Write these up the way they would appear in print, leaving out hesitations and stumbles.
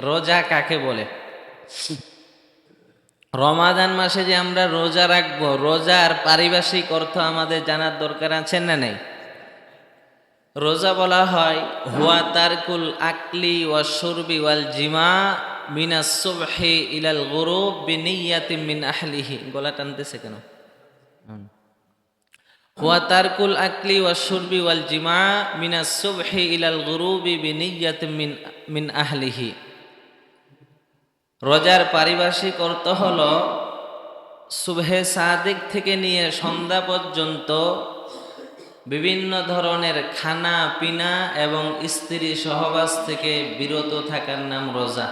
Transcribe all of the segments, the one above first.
রোজা কাকে বলে। রমাদান মাসে যে আমরা রোজা রাখবো, রোজার পারিভাষিক অর্থ আমাদের জানার দরকার আছে না নেই? রোজা বলা হয় হুয়া তারকুল আকলি ওয়া শুরবি ওয়াল জিমা মিনাস সুবহি ইলাল গুরুব বিনিয়াতিন মিন আহলিহি। গলা টানতেছে কেন? হুয়া তারকুল আকলি ওয়া শুরবি ওয়াল জিমা মিনাস সুবহি ইলাল গুরুবি বিনিয়াতিন মিন আহলিহি। রোজার পারিভাষিক অর্থ হলো সুবহে সাদিক থেকে নিয়ে সন্ধ্যা পর্যন্ত বিভিন্ন ধরনের খানা পিনা এবং স্ত্রী সহবাস থেকে বিরত থাকার নাম রোজা।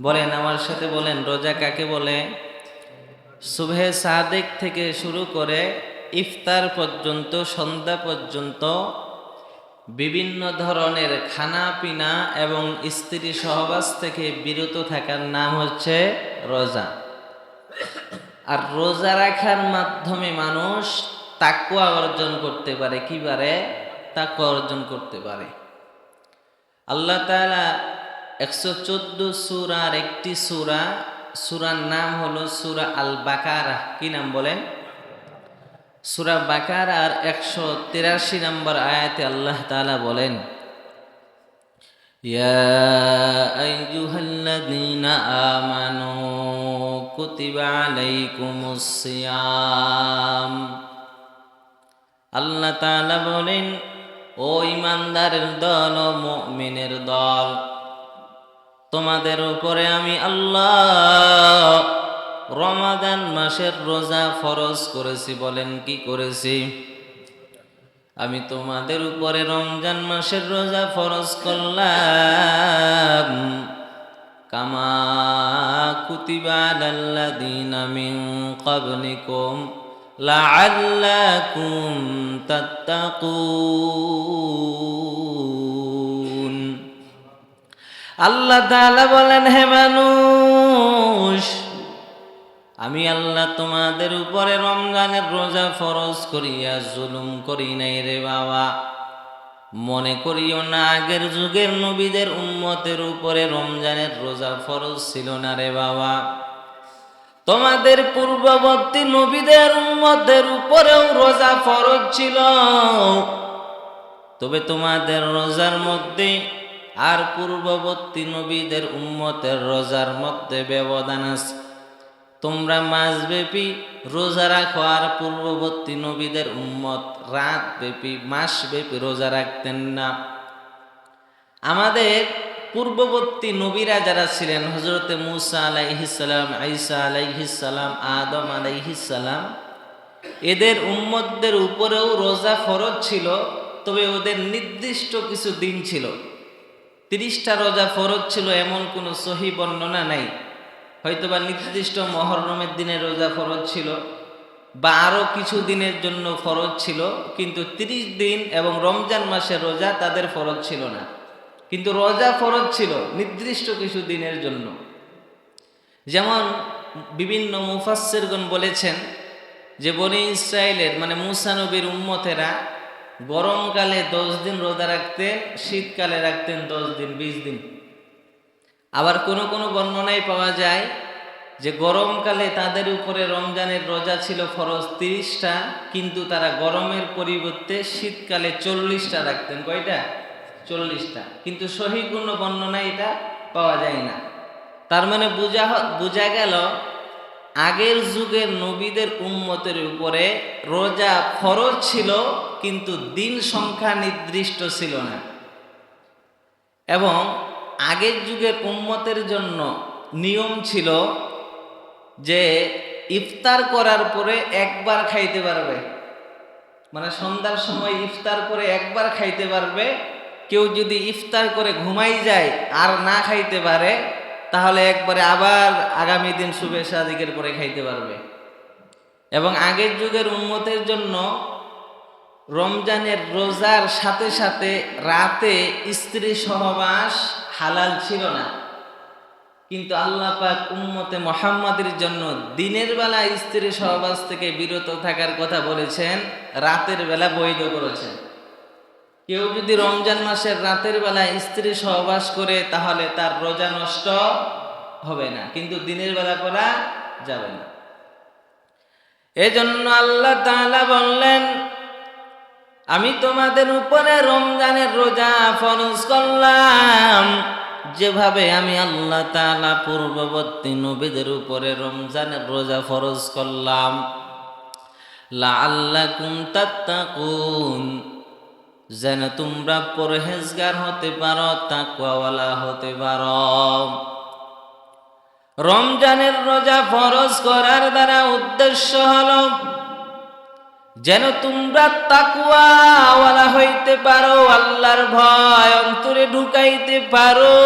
বলেন, আমার সাথে বলেন, রোজা কাকে বলে? সুবহে সাদিক থেকে শুরু করে ইফতার পর্যন্ত, সন্ধ্যা পর্যন্ত বিভিন্ন ধরনের খানা পিনা এবং স্ত্রী সহবাস থেকে বিরত থাকার নাম হচ্ছে রোজা। আর রোজা রাখার মাধ্যমে মানুষ তাকওয়া অর্জন করতে পারে। কি পারে? তাকওয়া অর্জন করতে পারে। আল্লাহ তাআলা 114 সূরার একটি সূরার নাম হলো সূরা আল বাকারা। কি নাম বলেন? সূরা বাকারার 183 নম্বর আয়াতে আল্লাহ তাআলা বলেন, ইয়া আইয়ুহাল্লাযীনা আমানু কুতিবা আলাইকুমুস সিয়াম। আল্লাহ তাআলা বলেন, ও ঈমানদারের দল, ও মুমিনের দল, তোমাদের উপরে আমি আল্লাহ রমাদান মাসের রোজা ফরজ করেছি। বলেন, কি করেছি? আমি তোমাদের উপরে রমজান মাসের রোজা ফরজ করলাম। কামা কুতিবা আলাল্লাযীনা মিন ক্বাবলিকুম লাআল্লাকুম তাত্তাকুন। আল্লাহ তাআলা বলেন, হে মানুষ, আমি আল্লাহ তোমাদের উপরে রমজানের রোজা ফরজ করিয়া জুলুম করি নাই রে বাবা। মনে করিও না আগের যুগের নবীদের উম্মতের উপরে রমজানের রোজা ফরজ ছিল না রে বাবা। তোমাদের পূর্ববর্তী নবীদের উম্মতের উপরেও রোজা ফরজ ছিল, তবে তোমাদের রোজার মধ্যে আর পূর্ববর্তী নবীদের উম্মতের রোজার মধ্যে ব্যবধান আছে। তোমরা মাসব্যাপী রোজা রাখো, আর পূর্ববর্তী নবীদের উম্মত রাতব্যাপী, মাসব্যাপী রোজা রাখতেন না। আমাদের পূর্ববর্তী নবীরা যারা ছিলেন, হযরতে মূসা আলাইহিস সালাম, ঈসা আলাইহিস সালাম, আদম আলাইহিস সালাম, এদের উম্মতদের উপরেও রোজা ফরজ ছিল, তবে ওদের নির্দিষ্ট কিছু দিন ছিল। 30টা রোজা ফরজ ছিল এমন কোনো সহিহ বর্ণনা নাই। হয়তোবা নির্দিষ্ট মুহররমের দিনে রোজা ফরজ ছিল, বা আরও কিছু দিনের জন্য ফরজ ছিল, কিন্তু 30 দিন এবং রমজান মাসের রোজা তাদের ফরজ ছিল না। কিন্তু রোজা ফরজ ছিল নির্দিষ্ট কিছু দিনের জন্য। যেমন বিভিন্ন মুফাসসিরগণ বলেছেন যে বনি ইসরায়েলের মানে মূসা নবীর উম্মতেরা গরমকালে 10 দিন রোজা রাখতেন, শীতকালে রাখতেন 10 দিন, 20 দিন। আবার কোনো কোনো বর্ণনায় পাওয়া যায় যে গরমকালে তাদের উপরে রমজানের রোজা ছিল ফরজ 30টা, কিন্তু তারা গরমের পরিবর্তে শীতকালে 40টা রাখতেন। কয়টা? 40টা। কিন্তু সহিহ কোনো বর্ণনায় এটা পাওয়া যায় না। তার মানে বোঝা গেল আগের যুগের নবীদের উম্মতের উপরে রোজা ফরজ ছিল, কিন্তু দিন সংখ্যা নির্দিষ্ট ছিল না। এবং আগের যুগের উম্মতের জন্য নিয়ম ছিল যে ইফতার করার পরে একবার খাইতে পারবে, মানে সন্ধ্যার সময় ইফতার করে একবার খাইতে পারবে। কেউ যদি ইফতার করে ঘুমাই যায় আর না খাইতে পারে, তাহলে একবারে আবার আগামী দিন সুবহে সাদিকের পরে খাইতে পারবে। এবং আগের যুগের উম্মতের জন্য রমজানের রোজার সাথে সাথে রাতে স্ত্রী সহবাস হালাল ছিল না, কিন্তু আল্লাহ পাক উম্মতে মুহাম্মাদের জন্য দিনের বেলা স্ত্রী সহবাস থেকে বিরত থাকার কথা বলেছেন, রাতের বেলা বৈধ করেছেন। কেউ যদি রমজান মাসের রাতের বেলায় স্ত্রী সহবাস করে তাহলে তার রোজা নষ্ট হবে না, কিন্তু দিনের বেলা করা যাবে না। এজন্য আল্লাহ তাআলা বললেন, আমি তোমাদের উপরে রমজানের রোজা ফরজ করলাম যেভাবে আমি আল্লাহ তাআলা পূর্ববর্তী নবীদের উপরে রমজানের রোজা ফরজ করলাম, লাআল্লাকুম তাত্তাকুন, যেন তোমরা পরহেজগার হতে পারো, তাকওয়াওয়ালা হতে পারো। রমজানের রোজা ফরজ করার দ্বারা উদ্দেশ্য হলো যেন তোমরা তাকওয়াওয়ালা হইতে পারো, আল্লাহর ভয় অন্তরে ঢুকাইতে পারো।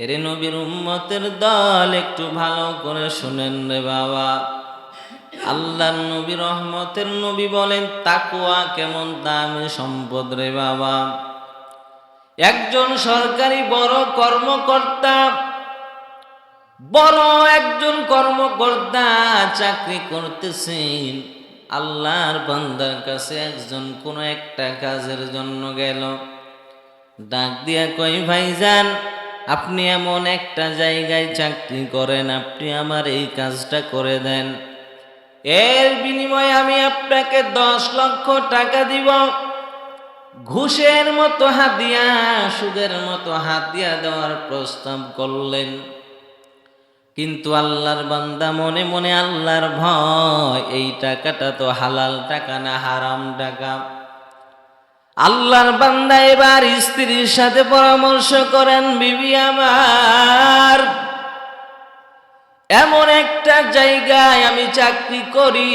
এরে নবীর উম্মতের দল, একটু ভালো করে শুনেন রে বাবা। আল্লাহর নবী, রহমতের নবী বলেন, তাকওয়া কেমন দামি সম্পদ রে বাবা। একজন সরকারি বড় কর্মকর্তা, বড় একজন কর্মকর্তা চাকরি করতেছেন, আল্লাহর বান্দার কাছে একজন কোন একটা কাজের জন্য গেল, ডাক দিয়া কই, ভাইজান আপনি এমন একটা জায়গায় চাকরি করেন, আপনি আমার এই কাজটা করে দেন, এর বিনিময়ে আমি আপনাকে 10 লক্ষ টাকা দিব। ঘুষের মতো হাদিয়া, সুদের মতো হাদিয়া দেওয়ার প্রস্তাব করলেন। কিন্তু আল্লাহর বান্দা মনে মনে আল্লাহর ভয়, এই টাকাটা তো হালাল টাকা না হারাম টাকা। আল্লাহর বান্দা এবার স্ত্রীর সাথে পরামর্শ করেন, বিবি আমার, এমন একটা জায়গায় আমি চাকরি করি,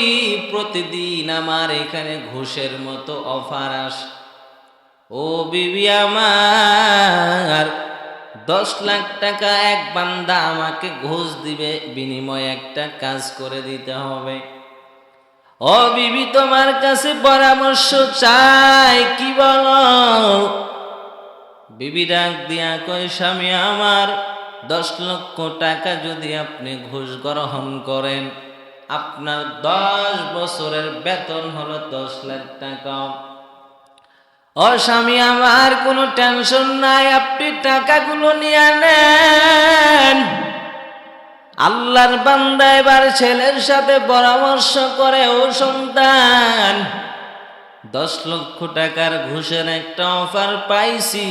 প্রতিদিন আমার এখানে ঘুষের মতো অফার আসে। ও বিবি আমার, 10 লাখ টাকা এক বান্দা আমাকে ঘুষ দিবে, বিনিময়ে একটা কাজ করে দিতে হবে। ও বিবি, তোমার কাছে পরামর্শ চাই, কি বলো? বিবি ডাক দিয়া কয়, স্বামী আমার, 10 লক্ষ টাকা যদি আপনি ঘুষ গ্রহণ করেন, আপনার 10 বছরের বেতন হলো 10 লাখ টাকা। ও স্বামী আমার, কোনো টেনশন নাই, আপনি টাকাগুলো নিয়ে নেন। আল্লাহর বান্দা এবার ছেলের সাথে পরামর্শ করে, ও সন্তান, 10 লক্ষ টাকার ঘুষের একটা অফার পাইছি,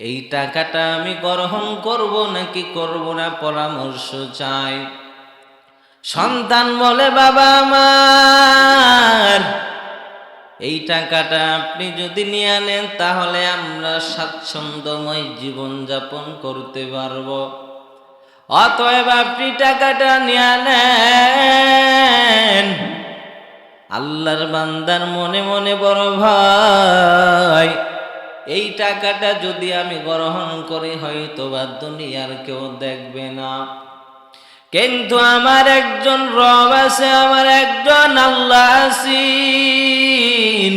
এই টাকাটা আমি গ্রহণ করব নাকি করব না, পরামর্শ চাই। সন্তান বলে, বাবা আমার, এই টাকাটা আপনি যদি নিয়ে নেন তাহলে আমরা স্বাচ্ছন্দ্যময় জীবন যাপন করতে পারব, অতএব আপনি টাকাটা নিয়ে নেন। আল্লাহর বান্দার মনে মনে বড় ভয়, এই টাকাটা যদি আমি গ্রহণ করি হয়তো বা দুনিয়ার কেউ দেখবে না, কিন্তু আমার একজন রব আছে, আমার একজন আল্লাহ আছেন।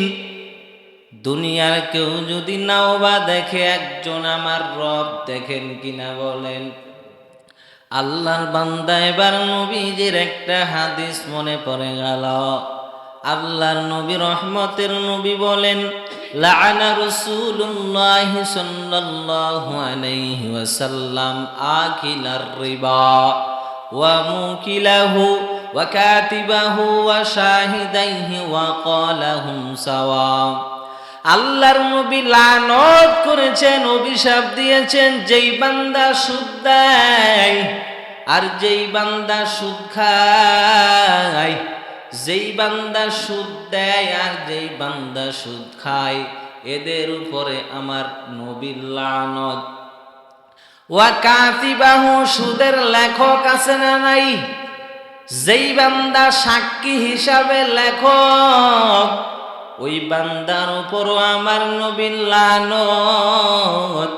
দুনিয়ার কেউ যদি নাও বা দেখে, একজন আমার রব দেখেন কিনা বলেন। আল্লাহর বান্দা এবার নবীজির একটা হাদিস মনে পড়ে গেল। আল্লাহর নবী, রহমতের নবী বলেন, লাআনা রাসূলুল্লাহ সাল্লাল্লাহু আলাইহি ওয়াসাল্লাম আকিলার রিবা ওয়া মুকিলাহু ওয়া কাতিবাহু ওয়া শাহিদাইহি ওয়া ক্বালাহুম সাওয়া। আল্লাহর নবী লানত করেছেন, অভিশাপ দিয়েছেন, যেই বান্দা সুদ দেয় আর যেই বান্দা সুদ খায়, যেই বান্দা সুদ দেয় আর যেই বান্দা সুদ খায়, এদের উপরে আমার নবীর লানত। ওয়া কাতিবাহু, সুদের লেখক আছে না নাই? যেই বান্দা সাক্ষী হিসাবে লেখক, ওই বান্দার উপরও আমার নবীর লানত।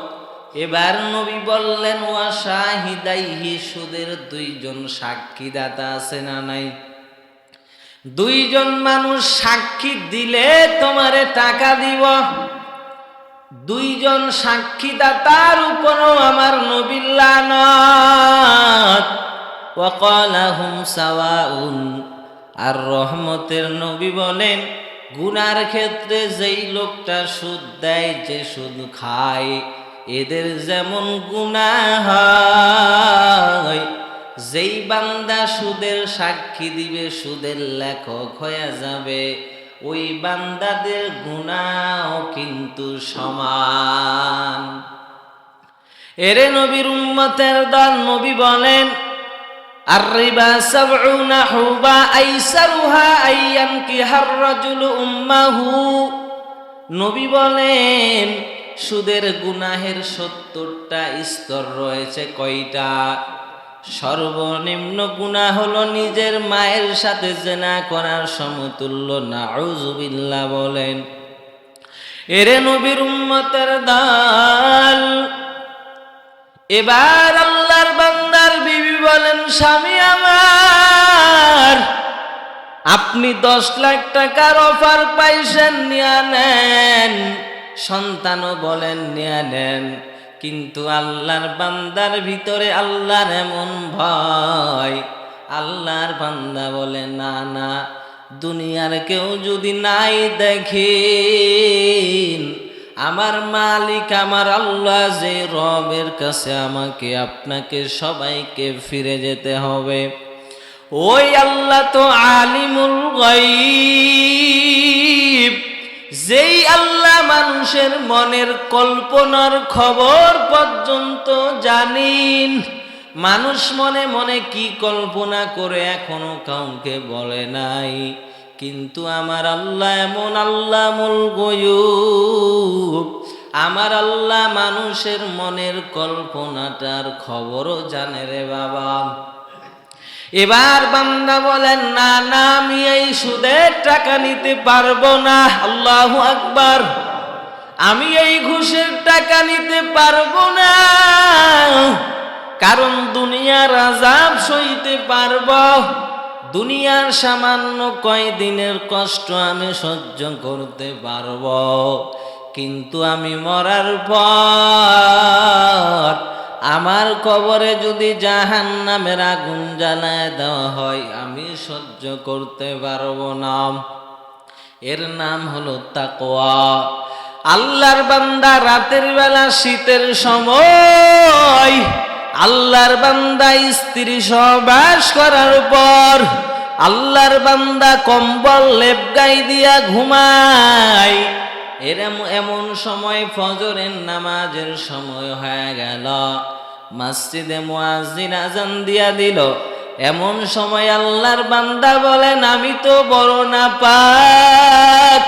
এবার নবী বললেন, ওয়া শাহিদাইহি, সুদের 2 জন সাক্ষীদাতা আছে না নাই? 2 জন মানুষ সাক্ষী দিলে তোমারে টাকা দিব। 2 জন সাক্ষীদাতার উপরও আমার নবীর লানত। ওয়া ক্বালাহুম সাওয়াউন, আর রহমতের নবী বলেন, গুনার ক্ষেত্রে যেই লোকটা সুদ দেয়, যে সুদ খায়, এদের যেমন গুনাহ হয়, যেই বান্দা সুদের সাক্ষী দিবে, সুদের লেখক হয়ে যাবে, ওই বান্দাদের গুনাহ কিন্তু সমান। এরে নবীর উম্মতের দল, নবী বলেন আর-রিবা সাবউনা হুবা আইসারুহা আইয়ানকিহার রাজুলু উম্মাহু। নবী বলেন সুদের গুনাহের 70টা স্তর রয়েছে। কয়টা? সর্বনিম্ন গুনাহ হলো নিজের মায়ের সাথে জিনা করার সমতুল্য। নাউযুবিল্লাহ বলেন। এরে নবীর উম্মতের দল, এবার আল্লাহর বান্দার বিবি বলেন, স্বামী আমার, আপনি 10 লাখ টাকার অফার পাইছেন, নিয়ে নেন। সন্তানও বলেন নিয়ে নেন। কিন্তু আল্লাহর বান্দার ভিতরে আল্লাহর এমন ভয়, আল্লাহর বান্দা বলে না না, দুনিয়ার কেউ যদি নাই দেখেন, আমার মালিক আমার আল্লাহ যে রবের কাছে আমাকে আপনাকে সবাইকে ফিরে যেতে হবে, ওই আল্লাহ তো আলিমুল গায়ব। যেই আল্লাহ মানুষের মনের কল্পনার খবর পর্যন্ত জানেন। মানুষ মনে মনে কি কল্পনা করে এখনো কাউকে বলে নাই, কিন্তু আমার আল্লাহ এমন আল্লামুল গায়ব, আমার আল্লাহ মানুষের মনের কল্পনাটার খবরও জানে রে বাবা। এবার বান্দা বলেন না না, আমি এই সুদের টাকা নিতে পারবো না। আল্লাহু আকবার। আমি এই ঘুষের টাকা নিতে পারবো না, কারণ দুনিয়ার আযাব সইতে পারবো, দুনিয়ার সামান্য কয়দিনের কষ্ট আমি সহ্য করতে পারবো, কিন্তু আমি মরার পর আমার কবরে যদি জাহান্নামের আগুন জ্বালায় দেওয়া হয়, আমি সহ্য করতে পারবো না। এর নাম হলো তাকওয়া। আল্লাহর বান্দা রাতের বেলা শীতের সময় আল্লাহর বান্দা স্ত্রী সহবাস করার পর আল্লাহর বান্দা কম্বল লেপ গায়ে দিয়া ঘুমায়। এমন সময় ফজরের নামাজের সময় হয়ে গেল, মসজিদে মুয়াজ্জিন আযান দিয়া দিল। এমন সময় আল্লাহর বান্দা বলেন, আমি তো বড় নাপাক,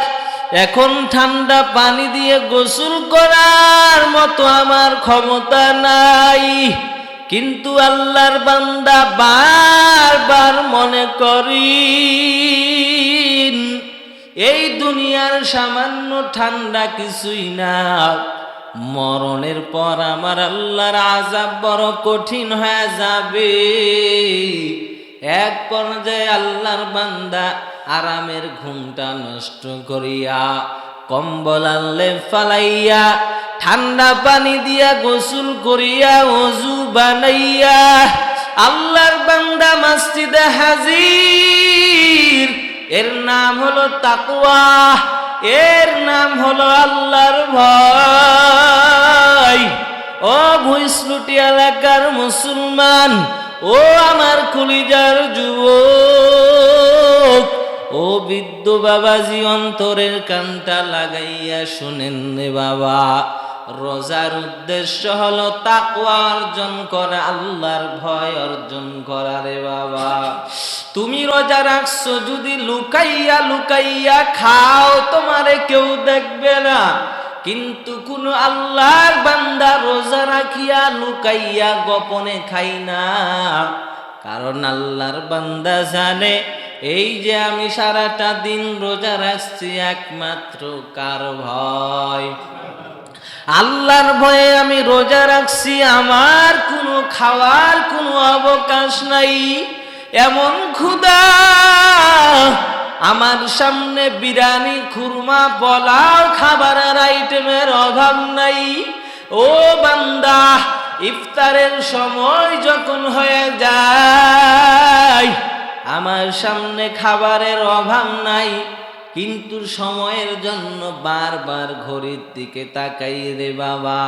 এখন ঠান্ডা পানি দিয়ে গোসল করার মতো আমার ক্ষমতা নাই। কিন্তু আল্লাহর বান্দা বারবার মনে করি, এই দুনিয়ার সামান্য ঠান্ডা কিছুই না, মরণের পর আমার আল্লাহর আযাব বড় কঠিন হয়ে যাবে। এক পর্যায়ে আল্লাহর বান্দা আরামের ঘুমটা নষ্ট করিয়া কম্বল আনলে ফালাইয়া ঠান্ডা পানি দিয়া গোসল করিয়া ওযু বানাইয়া আল্লাহর বান্দা মসজিদে হাজির। এর নাম হলো তাকওয়া, এর নাম হলো আল্লাহর ভয়। ও ভুইসলুটি এলাকার মুসলমান, ও আমার কলিজার যুবক, ও বৃদ্ধ বাবাজি, অন্তরের কানটা লাগাইয়া শুনেন রে বাবা। রোজার উদ্দেশ্য হলো তাকওয়া অর্জন করা, আল্লাহর ভয় অর্জন করা রে বাবা। তুমি রোজা রাখছো, যদি লুকাইয়া লুকাইয়া খাও তোমারে কেউ দেখবে না, কিন্তু কোন আল্লাহর বান্দা রোজা রাখিয়া লুকাইয়া গোপনে খাই না, কারণ আল্লাহর বান্দা জানে এই যে আমি সারাটা দিন রোজা রাখছি একমাত্র কার ভয়? আল্লাহর ভয়ে আমি রোজা রাখছি, আমার কোনো খাওয়ার কোনো অবকাশ নাই। এমন ক্ষুধা, আমার সামনে বিরিয়ানি, খুরমা, পোলাও, খাবারের আইটেমের অভাব নাই। ও বান্দা, ইফতারের সময় যখন হয়ে যায় আমার সামনে খাবারের অভাব নাই, কিন্তু সময়ের জন্য বারবার ঘড়ির দিকে তাকাই রে বাবা,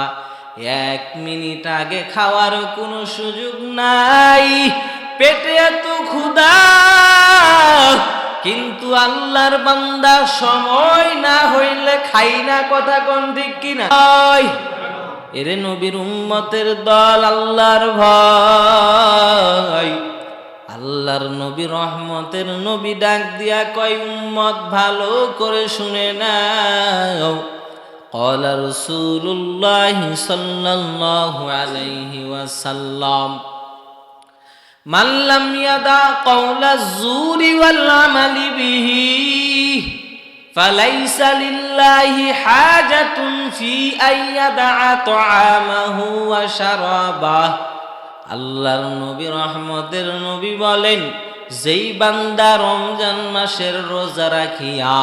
1 মিনিট আগে খাওয়ারও কোনো সুযোগ নাই, পেটে এত ক্ষুধা, কিন্তু আল্লাহর বান্দা সময় না হইলে খাই না, কথা কোন ঠিক কিনা? এরে নবীর উম্মতের দল, আল্লাহর ভয়, আল্লাহর নবী রহমতের নবী ডাক দিয়া কয়, উম্মত ভালো করে শুনে নাও। قال رسول الله صلى الله عليه وسلم من لم يدع قول الزور والعمل به فليس لله حاجة في أن يدع طعامه وشرابه। আল্লাহর নবী রহমতের নবী বলেন, যেই বান্দা রমজান মাসের রোজা রাখিয়া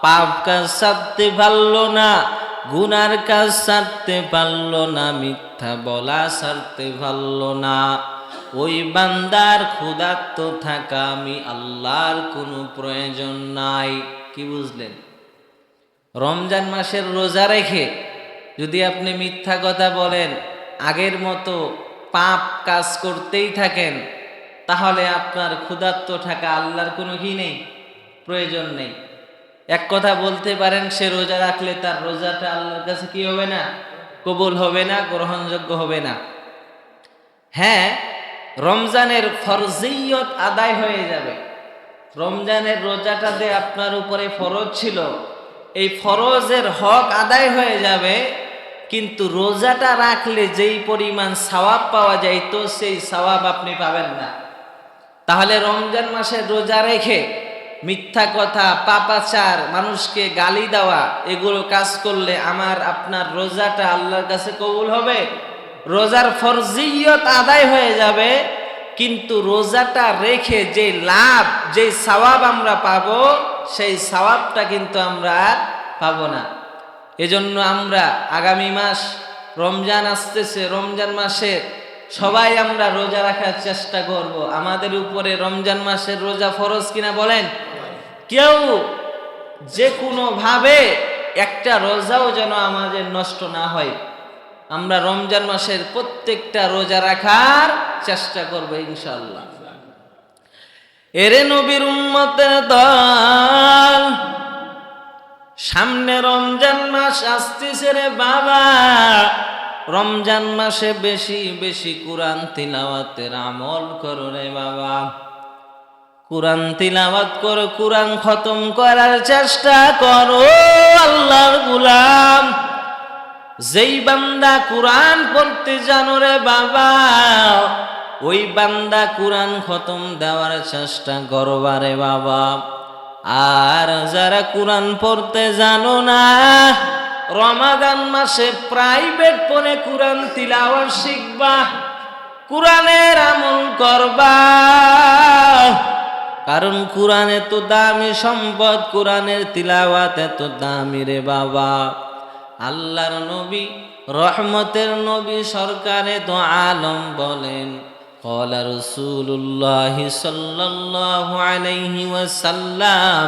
পাপ কাজ ছাড়তে পারল না, গুনার কাজ ছাড়তে পারল না, মিথ্যা বলা ছাড়তে পারল না, ওই বান্দার ক্ষুধার্ত থাকা আমি আল্লাহর কোনো প্রয়োজন নাই। কি বুঝলেন? রমজান মাসের রোজা রেখে যদি আপনি মিথ্যা কথা বলেন, আগের মতো পাপ কাজ করতেই থাকেন, তাহলে আপনার ক্ষুধার্ত থাকা আল্লাহর কোনো কি নেই, প্রয়োজন নেই। এক কথা বলতে পারেন, সে রোজা রাখলে তার রোজাটা আল্লাহর কাছে কি হবে না, কবুল হবে না, গ্রহণযোগ্য হবে না। হ্যাঁ, রমজানের ফরজিয়ত আদায় হয়ে যাবে। রমজানের রোজাটা যে আপনার উপরে ফরজ ছিল, এই ফরজের হক আদায় হয়ে যাবে, কিন্তু রোজাটা রাখলে যেই পরিমাণ সওয়াব পাওয়া যায়, তো সেই সওয়াব আপনি পাবেন না। তাহলে রমজান মাসে রোজা রেখে মিথ্যা কথা, পাপাচার, মানুষকে গালি দেওয়া, এগুলো কাজ করলে আমার আপনার রোজাটা আল্লাহর কাছে কবুল হবে? রোজার ফরজিয়ত আদায় হয়ে যাবে, কিন্তু রোজাটা রেখে যে লাভ, যে সওয়াব আমরা পাবো, সেই সওয়াবটা কিন্তু আমরা পাবো না। এজন্য আমরা আগামী মাস রমজান আসতেছে, রমজান মাসে সবাই আমরা রোজা রাখার চেষ্টা করব। আমাদের উপরে রমজান মাসের রোজা ফরজ কিনা বলেন? কেউ যে কোনো ভাবে একটা রোজাও যেন আমাদের নষ্ট না হয়। আমরা রমজান মাসের প্রত্যেকটা রোজা রাখার চেষ্টা করব ইনশাআল্লাহ। এরে নবীর উম্মতের দল, সামনে রমজান মাস আসতেছে রে বাবা। রমজান মাসে বেশি বেশি কোরআন তিলাওয়াতের আমল করো রে বাবা। কোরআন তিলাওয়াত করো, কোরআন খতম করার চেষ্টা করো আল্লাহর গোলাম। যেই বান্দা কোরআন পড়তে জানো রে বাবা, ওই বান্দা কোরআন খতম দেওয়ার চেষ্টা করবা রে বাবা। আর যারা কোরআন পড়তে জানো না, রমাদান মাসে প্রাইভেট পড়ে কোরআন তিলাওয়াত শিখবা, কোরআনের আমল করবা। কারণ কোরআন এত দামি সম্পদ, কোরআনের তিলাওয়াত এত দামি রে বাবা। আল্লাহর নবী, রহমতের নবী, সরকারে তো আলম বলেন, قال رسول الله صلى الله عليه وسلم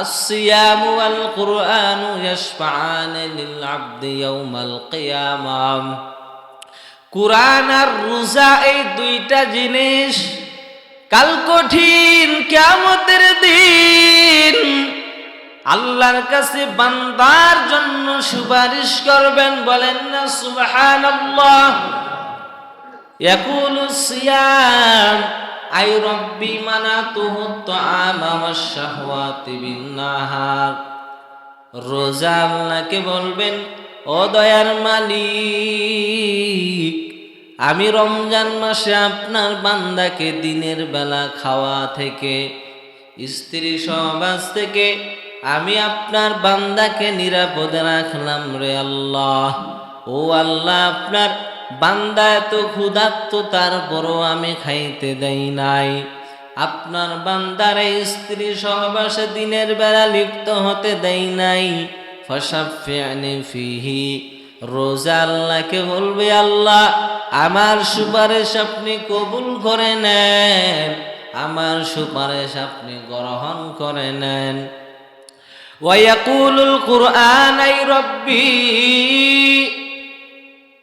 الصيام والقرآن يشفعان للعبد يوم القيامة। কুরআন আর রোজা, এই দুইটা জিনিস কাল কঠিন কিয়ামতের দিন আল্লাহর কাছে বান্দার জন্য সুপারিশ করবেন। বলেন না সুবহানাল্লাহ। ইয়াকুলু সিয়াম আই রব্বি মানাতুহু তাআমা ওয়াশ শাহওয়াতি বিন নাহার। রোজা আল্লাহকে বলবেন, ও দয়ার মালিক, আমি রমজান মাসে আপনার বান্দাকে দিনের বেলা খাওয়া থেকে, স্ত্রী সহবাস থেকে আমি আপনার বান্দাকে নিরাপদে রাখলাম রে আল্লাহ। ও আল্লাহ, আপনার বান্দা এত ক্ষুধার্ত, তারপরও আমি খাইতে দেই নাই। আপনার বান্দার স্ত্রী সহবাসে দিনের বেলা লিপ্ত হতে দেই নাই। ফাশাফি'নি ফিহি। রোজা আল্লাহকে বলবে, আল্লাহ আমার সুপারিশ আপনি কবুল করে নেন, আমার সুপারিশ আপনি গ্রহণ করে নেন। ওয়ায়াকুলুল কুরআন আই রব্বি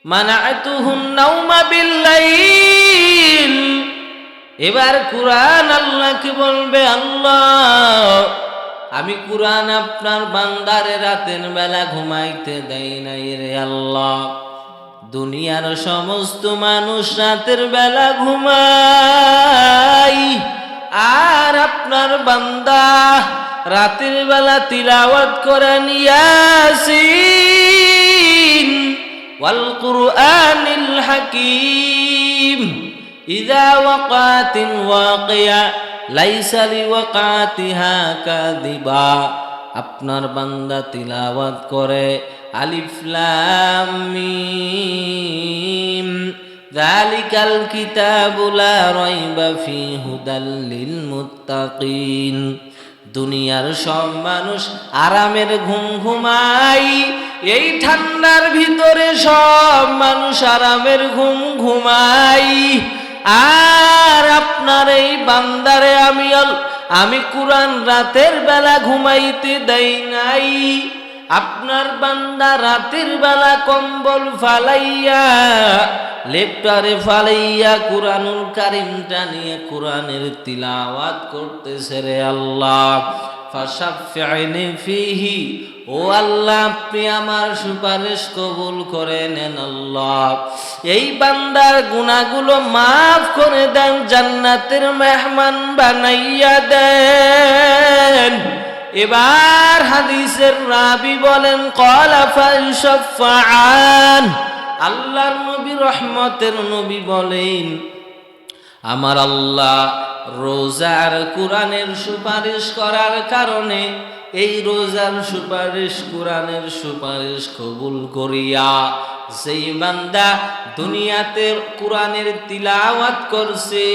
মানা'তুহুন নাওমা বিল্লাইল। এবার কুরআন আল্লাহকে বলবে, আল্লাহ আমি কুরআন আপনার বান্দারে রাতের বেলা ঘুমাইতে দেই নাই রে আল্লাহ। দুনিয়ার সমস্ত মানুষ রাতের বেলা ঘুমায়, আর আপনার বান্দা রাতের বেলা তিলাওয়াত করেন ইয়াসিন ওয়াল কুরআনিল হাকীম। ইযা ওয়াকাতিল ওয়াকিয়া লাইসা লিওয়াকাতিহা কাযিবা। আপনার বান্দা তিলাওয়াত করে আলিফ লাম মিম যালিকাল কিতাবু লা রাইবা ফীহি হুদাল লিল মুত্তাকিন। দুনিয়ার সব মানুষ আরামের ঘুম ঘুমায়, এই ঠান্ডার ভিতরে সব মানুষ আরামের ঘুম ঘুমায়, আর আপনার এই বান্দারে আমি কুরআন রাতের বেলা ঘুমাইতে দেই নাই। আপনার বান্দা রাতের বেলা কম্বল ফালাইয়া লেপটারে ফালাইয়া কুরআনুল কারীমটা নিয়ে কুরআনের তিলাওয়াত করতেছে রে আল্লাহ। ফাশাফি'নি ফিহি, ও আল্লাহ আপনি আমার সুপারিশ কবুল করে নেন আল্লাহ। এই বান্দার গুনাহগুলো মাফ করে দেন, জান্নাতের মেহমান বানাইয়া দেন। এবার হাদিসের রাবি বলেন, ক্বালা ফাশাফাআন। আল্লাহর নবী রহমতের নবী বলেন, আমার আল্লাহ রোজার কুরআনের সুপারিশ করার কারণে এই রোজার সুপারিশ কুরআনের সুপারিশ কবুল করিয়া যেই বান্দা দুনিয়াতে কুরআনের তিলাওয়াত করছে,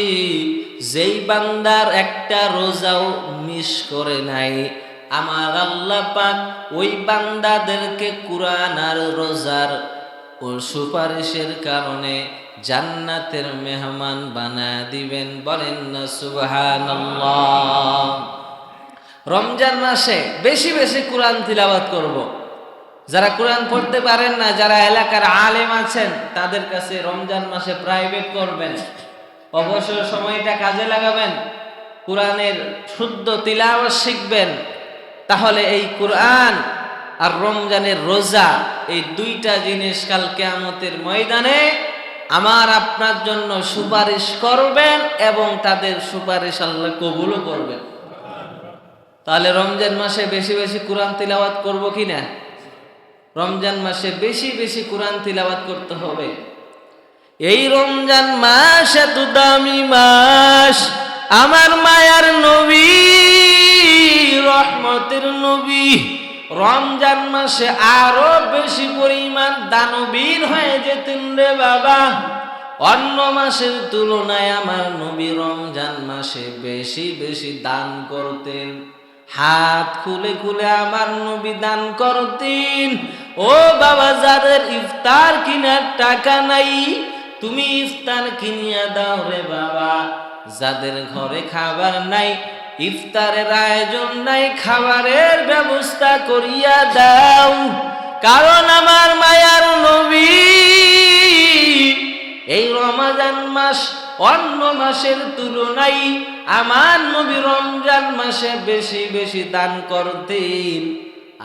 যেই বান্দার একটা রোজাও মিস করে নাই, আমার আল্লাহ পাক ওই বান্দাদেরকে কুরআন আর রোজার ও সুপারিশের কারণে জান্নাতের মেহমান বানায় দিবেন। বলেন না সুবহানাল্লাহ। রমজান মাসে বেশি বেশি কুরআন তিলাওয়াত করব। যারা কুরআন পড়তে পারেন না, যারা এলাকার আলেম আছেন, তাদের কাছে রমজান মাসে প্রাইভেট করবেন, অবসর সময়টা কাজে লাগাবেন, কুরআনের শুদ্ধ তিলাওয়াত শিখবেন। তাহলে এই কুরআন আর রমজানের রোজা, এই দুইটা জিনিস কাল কিয়ামতের ময়দানে আমার আপনার জন্য সুপারিশ করবেন, এবং তাদের সুপারিশ আল্লাহ কবুলও করবেন। তাহলে রমজান মাসে বেশি বেশি কুরআন তিলাওয়াত করব কিনা? রমজান মাসে বেশি বেশি কুরআন তিলাওয়াত করতে হবে। এই রমজান মাস এত দামি মাস, আমার মায়ার নবী রহমতের নবী রমজান মাসে আরো বেশি পরিমাণ দানবীর হয়ে যেতেন রে বাবা। অন্য মাসের তুলনায় আমার নবী রমজান মাসে বেশি বেশি দান করতেন। হাত খুলে খুলে আমার নবী দান করতেন। ও বাবা, যাদের ইফতার কিনার টাকা নাই, তুমি ইফতার কিনিয়া দাও রে বাবা। যাদের ঘরে খাবার নাই, ইফতারের আয়োজন নাই, খাবারের ব্যবস্থা করিয়া দাও। কারণ আমার মায়ার নবী এই রমজান মাস অন্য মাসের তুলনায় আমার নবী রমজান মাসে বেশি বেশি দান করতেন।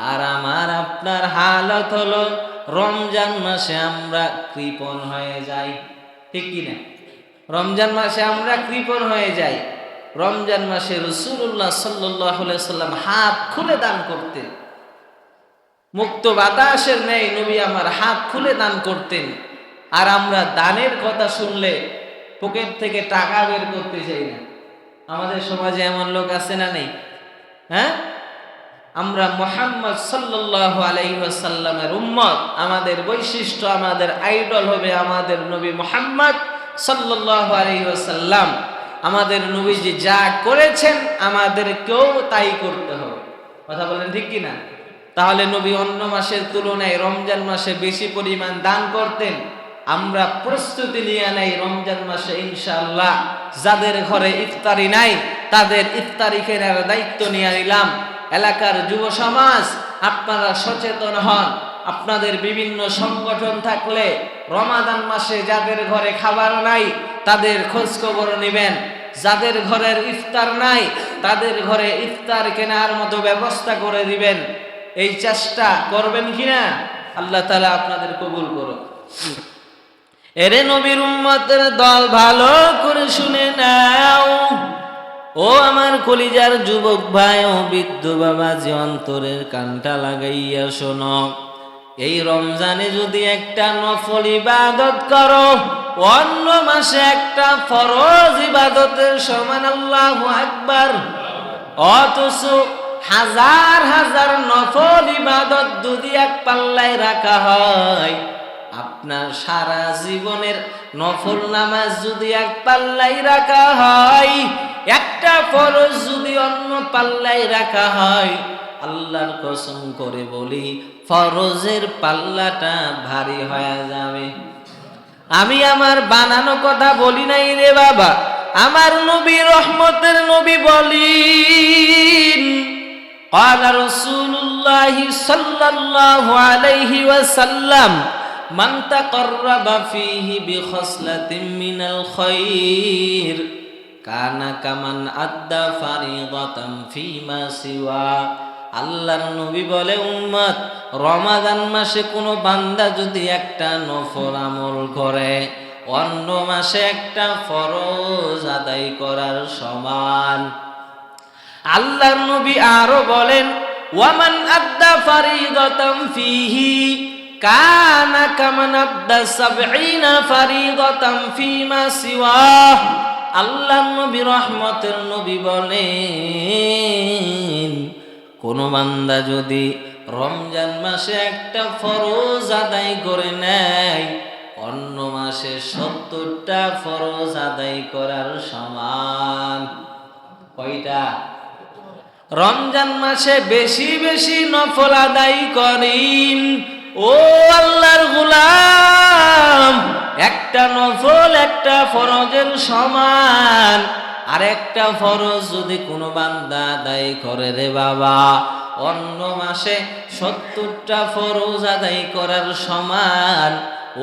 আর আমার আপনার হালত হলো রমজান মাসে আমরা কৃপণ হয়ে যাই, ঠিক কিনা? রমজান মাসে আমরা কৃপণ হয়ে যাই। রমজান মাসে রাসূলুল্লাহ সাল্লাল্লাহু আলাইহি সাল্লাম হাত খুলে দান করতেন, মুক্ত বাতাসের ন্যায় নবী আমার হাত খুলে দান করতেন। আর আমরা দানের কথা শুনলে পকেট থেকে টাকা বের করতে চাই না। আমাদের সমাজে এমন লোক আছে না নেই? হ্যাঁ, আমরা মুহাম্মদ সাল্লাল্লাহু আলাইহি ওয়াসাল্লামের উম্মত, আমাদের বৈশিষ্ট্য, আমাদের আইডল হবে আমাদের নবী মুহাম্মদ সাল্লাল্লাহু আলাইহি ওয়াসাল্লাম। আমাদের নবীজি যা করেছেন আমাদেরকেও তাই করতে হবে। কথা বলেন ঠিক কি না? তাহলে নবী অন্য মাসের তুলনায় রমজান মাসে বেশি পরিমাণ দান করতেন। আমরা প্রস্তুতি নিয়ে নেই রমজান মাসে ইনশাআল্লাহ। যাদের ঘরে ইফতারি নাই তাদের ইফতারি কেনার দায়িত্ব নিয়ে নিলাম। এলাকার যুব সমাজ আপনারা সচেতন হন। আপনাদের বিভিন্ন সংগঠন থাকলে রমাদান মাসে যাদের ঘরে খাবার নাই তাদের খোঁজ খবর নেবেন, যাদের ঘরের ইফতার নাই তাদের ঘরে ইফতার কেনার মতো ব্যবস্থা করে দিবেন। এই চেষ্টা করবেন কিনা? আল্লাহ তাআলা আপনাদের কবুল করুন। এরে নবীর উম্মতের দল, ভালো করে শুনে নাও। ও আমার কলিজার যুবক ভাই ও বৃদ্ধ বাবাজি, অন্তরের কানটা লাগাইয়া শোনো। এই রমজানে যদি একটা নফল ইবাদত করো, অন্য মাসে একটা ফরজ ইবাদতের সমান। আল্লাহু আকবার। অথচ হাজার হাজার নফল ইবাদত যদি এক পাল্লায় রাখা হয়, আপনার সারা জীবনের নফল নামাজ যদি এক পাল্লায় রাখা হয়, একটা ফরজ যদি অন্য পাল্লায় রাখা হয়, আল্লাহর কসম করে বলি ফরজের পাল্লাটা ভারী হয়ে যাবে। আমি আমার বানানো কথা বলি নাই রে বাবা, আমার নবী রহমতের নবী বলেন, قال رسول الله صلى الله عليه وسلم من تقرب فيه بخصلة من الخير كان كمن أدى فريضة فيما سوى। আল্লাহর নবী বলে, উম্মত, রমাদান মাসে কোনো বান্দা যদি একটা নফল আমল করে, অন্য মাসে একটা ফরজ আদায় করার সমান। আল্লাহর নবী আরো বলেন, ওয়ামান আদ্দা ফারিদাতাম ফিহি কানা কামান আদ্দা সাবঈনা ফারিদাতাম ফিমা সিওয়া। আল্লাহর নবী রহমতের নবী বলেন, কোন বান্দা যদি রমজান মাসে একটা ফরজ আদায় করে নেয়, অন্য মাসে 70টা ফরজ আদায় করার সমান। কয়টা? রমজান মাসে বেশি বেশি নফল আদায় করেন ও আল্লাহর গোলাম। একটা নফল একটা ফরজের সমান। আর একটা ফরজ যদি কোনো বান্দা আদায় করে রে বাবা, অন্য মাসে 70টা ফরজ আদায় করার সমান।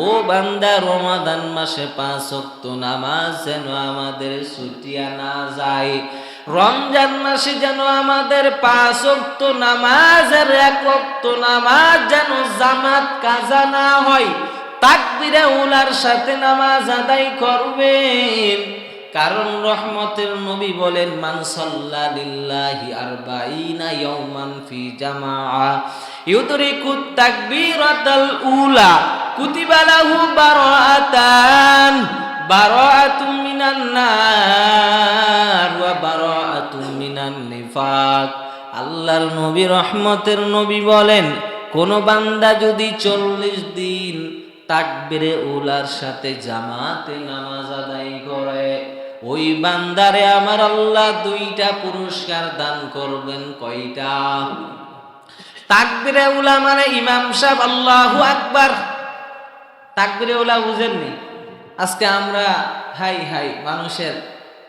ও বান্দা, রমাদান মাসে 5 ওয়াক্ত নামাজ যেন আমাদের ছুটিয়া না যায়। রমজান মাসে যেন আমাদের 5 ওয়াক্ত নামাজের 1 ওয়াক্ত নামাজ যেন জামাত কাজা না হয়। তাকবীরে উলার সাথে নামাজ আদায় করবেন। কারণ রহমতের নবী বলেন, মান সাল্লা লিল্লাহি 40 ইয়াওমান ফি জামাআ ইউদরিকুত তাকবীরাতাল উলা কুতিবা লাহু বারাআতান, বারাআতুম মিনান নার ওয়া বারাআতুম মিনান নিফাক। আল্লাহর নবী রহমতের নবী বলেন, কোন বান্দা যদি 40 দিন তাকবীরে উলার সাথে জামাতে নামাজ আদায় করে, ওই বান্দারে আমার আল্লাহ 2টা পুরস্কার দান করবেন। কয়টা? তাকবীরে উলা মানে ইমাম সাহেব আল্লাহু আকবার। তাকবীরে উলা বুঝেননি? আজকে আমরা হাই হাই মানুষের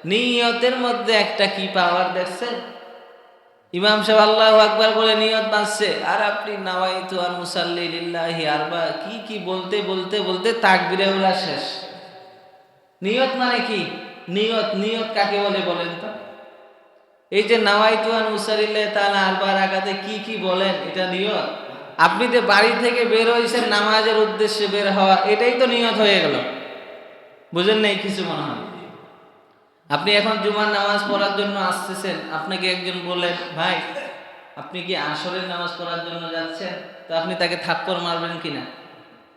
নিয়তের মধ্যে একটা কি পাওয়ার দেখছেন? ইমাম সাহেব আল্লাহু আকবার বলে নিয়ত বাঁচছে, আর আপনি নাওয়াইতু আন মুসাল্লি লিল্লাহি আরবা কি কি বলতে বলতে বলতে তাকবীরে উলা শেষ। নিয়ত মানে কি? নিয়ত কাকে বলে বলেন তো? এই যে নাওয়াইতু আন মুসাল্লি তাআলা আরবা রাকাতে কি কি বলেন, এটা নিয়ত? আপনি যে বাড়ি থেকে বের হইছেন নামাজের উদ্দেশ্যে বের হওয়া, এটাই তো নিয়ত হয়ে গেল। বুঝেন নাই কিছু মনে হয়? আপনি এখন জুমার নামাজ পড়ার জন্য আসতেছেন, আপনাকে একজন বললেন, ভাই আপনি কি আসরের নামাজ পড়ার জন্য যাচ্ছেন? তো আপনি তাকে থাপ্পড় মারবেন কিনা?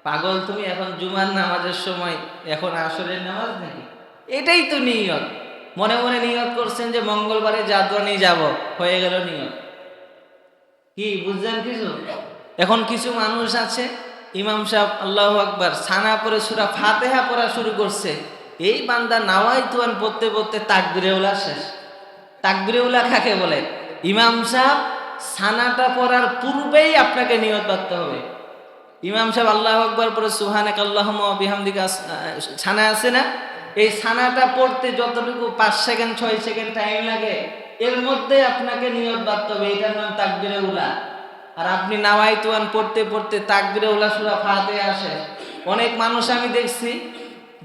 পাগল তুমি, এখন জুমার নামাজের সময়, এখন আসরের নামাজ নাকি? এটাই তো নিয়ত। মনে মনে নিয়ত করছেন যে মঙ্গলবারে জাদুয়ানি যাব, হয়ে গেল নিয়ত। কি বুঝলেন কিছু? এখন কিছু মানুষ আছে, ইমাম সাহেব আল্লাহু আকবার ছানা পরে সূরা ফাতিহা পড়া শুরু করছে, এই বান্দা নাওয়াইতু আন পড়তে পড়তে তাকবীরে উলা শেষ। তাকবীরে উলা কাকে বলে? ইমাম সাহেব ছানাটা পড়ার পূর্বেই আপনাকে নিয়ত বাঁধতে হবে। ইমাম সাহেব আল্লাহু আকবার পরে সুবহানাকাল্লাহুম্মা ওয়া বিহামদিকা ছানা আছে না, এই ছানাটা পড়তে যতটুকু 5 সেকেন্ড 6 সেকেন্ড টাইম লাগে, এর মধ্যে আপনাকে নিয়ত বাঁধতে হবে, এটার নাম তাকবীরে উলা। আর আপনি নাওয়াইতু আন পড়তে পড়তে তাকবীরে উলা সূরা ফাতিহা আসে। অনেক মানুষ আমি দেখছি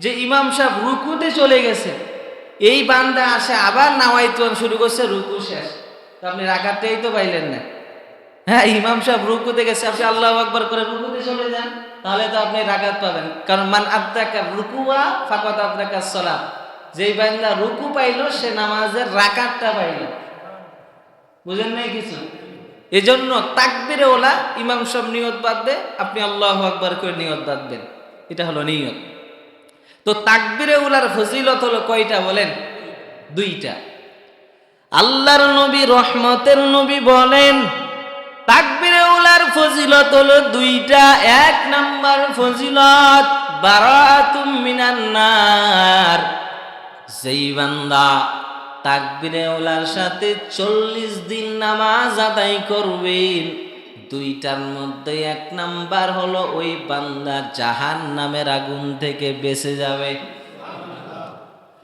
যে ইমাম সাহেব রুকুতে চলে গেছে, এই বান্দা আসে আবার নাওয়াইতু আন শুরু করছে, রুকু শেষ। তো আপনি রাকাতটাই তো পাইলেন না। হ্যাঁ, ইমাম সাহেব রুকুতে গেছে, আপনি আল্লাহু আকবার করে রুকুতে চলে যান, তাহলে তো আপনি রাকাত পাবেন। কারণ মান আদ্রাকা রুকুয়া ফাকাদ আদ্রাকা সালাত, যেই বান্দা রুকু পাইলো সে নামাজের রাকাতটা পাইলো। বুঝেন নাই কিছু? এজন্য তাকবীরে ওলা ইমাম সাহেব নিয়ত বাঁধবে, আপনি আল্লাহু আকবার করে নিয়ত বাঁধবেন, এটা হলো নিয়ত। তো তাকবীরে উলার ফজিলত হলো কয়টা বলেন? দুইটা। আল্লাহর নবী রহমতের নবী বলেন তাকবীরে উলার ফজিলত হলো দুইটা। এক নাম্বার ফজিলত বারাতুম মিনান নার, যেই বান্দা তাকবীরে উলার সাথে 40 দিন নামাজ আদায় করবেন, দুইটার মধ্যে এক নাম্বার হলো ওই বান্দা জাহান্নামের আগুন থেকে বেঁচে যাবে।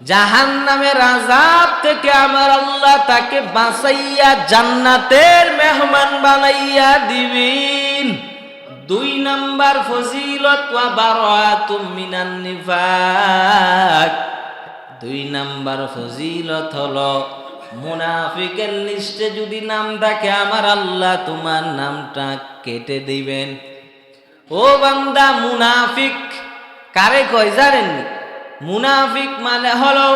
জাহান্নামের আযাব থেকে আমার আল্লাহ তাকে বাঁচাইয়া জান্নাতের মেহমান বানাইয়া দিবেন। দুই নাম্বার ফজিলত ওয়া বারাতুম মিনান নিফাক, দুই নাম্বার ফজিলত হলো মুনাফিকের লিস্টে যদি নাম থাকে আমার আল্লাহ তোমার নামটা কেটে দিবেন। ও বান্দা, মুনাফিক কারে কয় জানেননি? মুনাফিক মানে হলো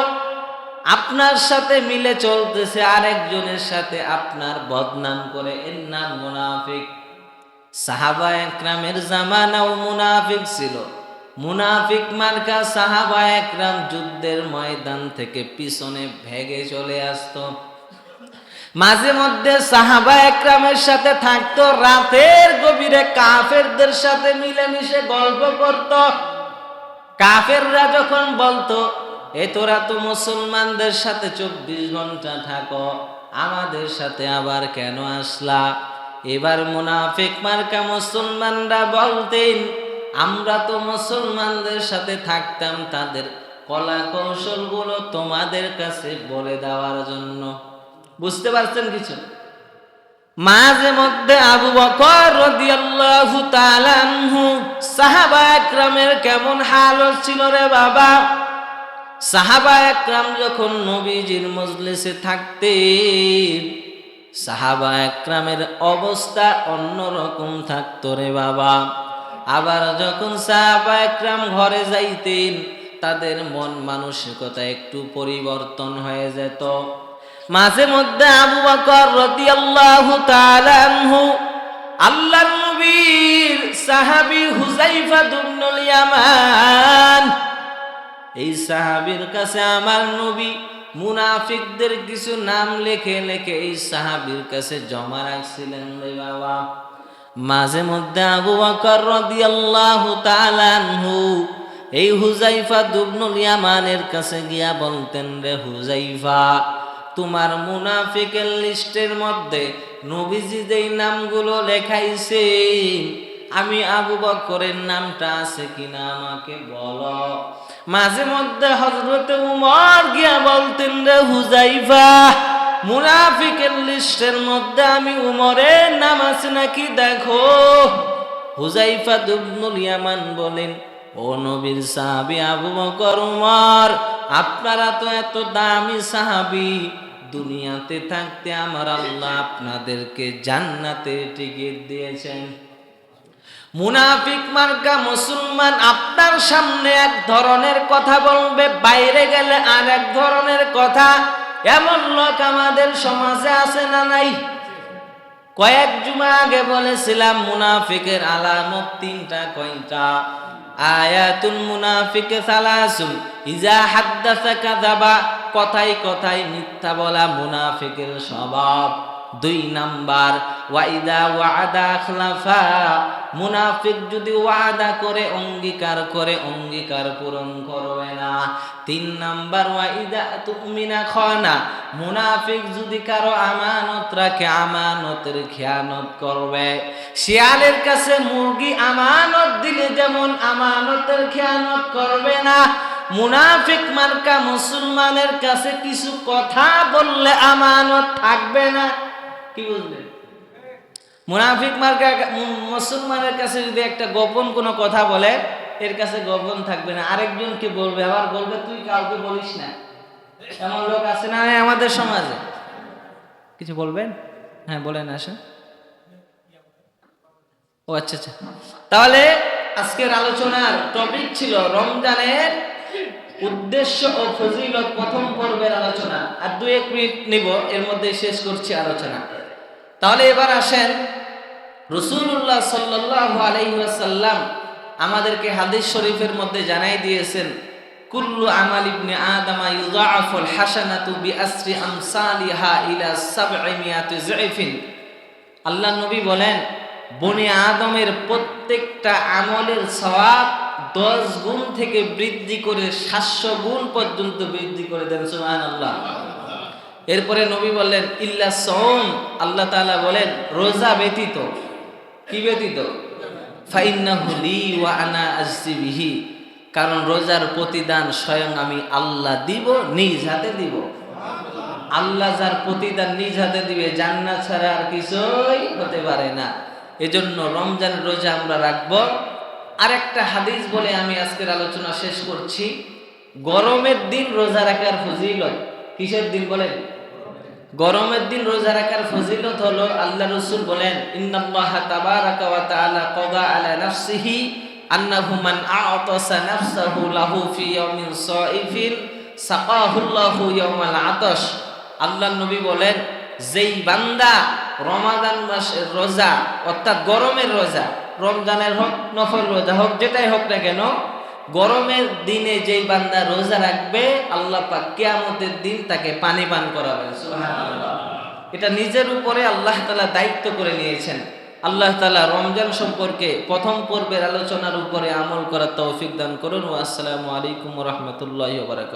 আপনার সাথে মিলে চলতেছে, আরেকজনের সাথে আপনার বদনাম করে, এর নাম মুনাফিক। সাহাবা একরামের জামানাও মুনাফিক ছিল। মুনাফিক মার্কা সাহাবা একরাম যুদ্ধের ময়দান থেকে পিছনে ভেগে চলে আসতো। মাঝে মধ্যে সাহাবা একরামের সাথে থাকতো, রাতের গভীরে কাফেরদের সাথে মিলেমিশে গল্প করত। কাফেররা যখন বলতো এ তোরা তো মুসলমানদের সাথে 24 ঘন্টা থাকো, আমাদের সাথে আবার কেন আসলা? এবার মুনাফিক মার্কা মুসলমানরা বলতেন আমরা তো মুসলমানদের সাথে থাকতাম তাদের কলা কৌশলগুলো তোমাদের কাছে বলে দেওয়ার জন্য। বুঝতে পারছেন কিছু? মাঝে মধ্যে আবু বকর রাদিয়াল্লাহু তাআলা আনহু, সাহাবা একরামের কেমন হাল ছিল রে বাবা! সাহাবা একরাম যখন নবীজির মজলিসে থাকতেন, সাহাবা একরামের অবস্থা অন্যরকম থাকতো রে বাবা। আবার যখন সাহাবা একরাম ঘরে যাইতেন, তাদের মন মানসিকতা একটু পরিবর্তন হয়ে যেত। মাঝে মধ্যে আবু বকর রাদিয়াল্লাহু তাআলা আনহু আল্লাহর নবীর সাহাবী হুযায়ফা ইবনুল ইয়ামান, এই সাহাবীর কাছে আমার নবী মুনাফিকদের কিছু নাম লিখে লিখে এই সাহাবীর কাছে জমা রাখছিলেন রে বাবা। মাঝে মধ্যে আবু বকর রাদিয়াল্লাহু তাআলা আনহু এই হুযায়ফা ইবনুল ইয়ামানের কাছে গিয়া বলতেন, রে হুযায়ফা, তোমার মুনাফিকের লিস্টের মধ্যে নবীজি যেই নামগুলো লেখাইছে, আমি আবু বকরের নামটা আছে কিনা আমাকে বলো। মাঝে মধ্যে হযরত উমর গিয়া বলতেন, রে হুযায়ফা, মুনাফিকের লিস্টের মধ্যে আমি উমরের নাম আছে নাকি দেখো। হুযায়ফা ইবনুল ইয়ামান বলেন, ও নবীর সাহাবী আবু বকর উমর, আপনারা তো এত দামি সাহাবী, দুনিয়াতে থাকতে আমার আল্লাহ আপনাদেরকে জান্নাতে টিকিট দিয়েছেন। মুনাফিক মার্কা মুসলমান আপনার সামনে এক ধরনের কথা বলবে, বাইরে গেলে আর এক ধরনের কথা। এমন লোক আমাদের সমাজে আছে না নাই? কয়েক জুমা আগে বলেছিলাম মুনাফিকের আলামত 3টা। কয়টা? আয়াতুল মুনাফিকে সালাসুন, ইজা হাদ্দাসা কাযাবা, কথায় কথায় মিথ্যা বলা মুনাফিকের স্বভাব। 2 নাম্বার ওয়া ইদা ওয়াদা আখলাফা, মুনাফিক যদি ওয়াদা করে, অঙ্গীকার করে, অঙ্গীকার পূরণ করবে না। 3 নাম্বার ওয়া ইদা তুমিনা খানা, মুনাফিক যদি কারো আমানত রাখে, আমানতের খেয়ানত করবে। শিয়ালের কাছে মুরগি আমানত দিলে যেমন আমানতের খেয়ানত করবে না, মুনাফিক মার্কা মুসলমানের কাছে কিছু কথা বললে আমানত থাকবে না। কি বুঝলেন? মুনাফিক মার্কা মুসলমানের কাছে যদি একটা গোপন কোনো কথা বলে, এর কাছে গোপন থাকবে না, আরেকজনকে বলবে, আবার বলবে তুই কাউকে বলিস না। এমন লোক আছে না আমাদের সমাজে? কিছু বলবেন? হ্যাঁ বলেন, আসেন। ও আচ্ছা আচ্ছা, তাহলে আজকের আলোচনার টপিক ছিল রমজানের উদ্দেশ্য ও ফজিলত, প্রথম পর্বের আলোচনা। আর 2-1 মিনিট নিব, এর মধ্যে শেষ করছি আলোচনা। তাহলে এবার আসেন, রাসূলুল্লাহ সাল্লাল্লাহু আলাইহি ওয়াসাল্লাম আমাদেরকে হাদিস শরীফের মধ্যে জানাই দিয়েছেন, কুল্লু আমাল ইবনে আদামা ইউযাআফুল হাসানাতু বিআসরি আমসালিহা ইলা 700 যুফিন। আল্লাহ নবী বলেন, বনি আদমের প্রত্যেকটা আমলের সওয়াব 10 গুণ থেকে বৃদ্ধি করে 700 গুণ পর্যন্ত বৃদ্ধি করে দেন। সুবহানাল্লাহ। এরপরে নবী বললেন, ইল্লা সাওম, আল্লাহ তাআলা বলেন রোজা ব্যতীত। কি ব্যতীত? ফাইন্নাহু লি ওয়া আনা আজজি বিহি, কারণ রোজার প্রতিদান স্বয়ং আমি আল্লাহ দিব, নিজ হাতে দিব। আল্লাহ যার প্রতিদান নিজ হাতে দিবে, জান্নাত ছাড়া আর কিছুই হতে পারে না। এজন্য রমজানের রোজা আমরা রাখবো। আরেকটা হাদিস বলে আমি আজকের আলোচনা শেষ করছি। গরমের দিন রোজা রাখার ফজিলত। কিসের দিন বলেন? গরমের দিন রোজা রাখার ফজিলত হলো, আল্লাহ রাসূল বলেন, ইন্নাল্লাহা তাবারাকা ওয়া তাআলা ক্বাদা আলা নাফসিহি আন্নাহু মান আ'তাসা নাফসাহু লাহু ফি ইয়াউমিন সাইফিন সাকাহুল্লাহু ইয়াউমাল আতাশ। আল্লাহর নবী বলেন, যেই বান্দা রমাদান মাসের রোজা, অর্থাৎ গরমের রোজা, রমজানের হোক নফল রোজা হোক, যেটাই হোক না কেন, গরমের দিনে যেই বান্দা রোজা রাখবে, আল্লাহ পাক কিয়ামতের দিন তাকে পানি পান করাবেন। সুবহানাল্লাহ। এটা নিজের উপরে আল্লাহ তাআলা দায়িত্ব করে নিয়েছেন। আল্লাহ তাআলা রমজান সম্পর্কে প্রথম পর্বের আলোচনার উপরে আমল করার তৌফিক দান করুন। ওয়া আসসালামু আলাইকুম ওয়া রাহমাতুল্লাহি ওয়া বারাকাতুহু।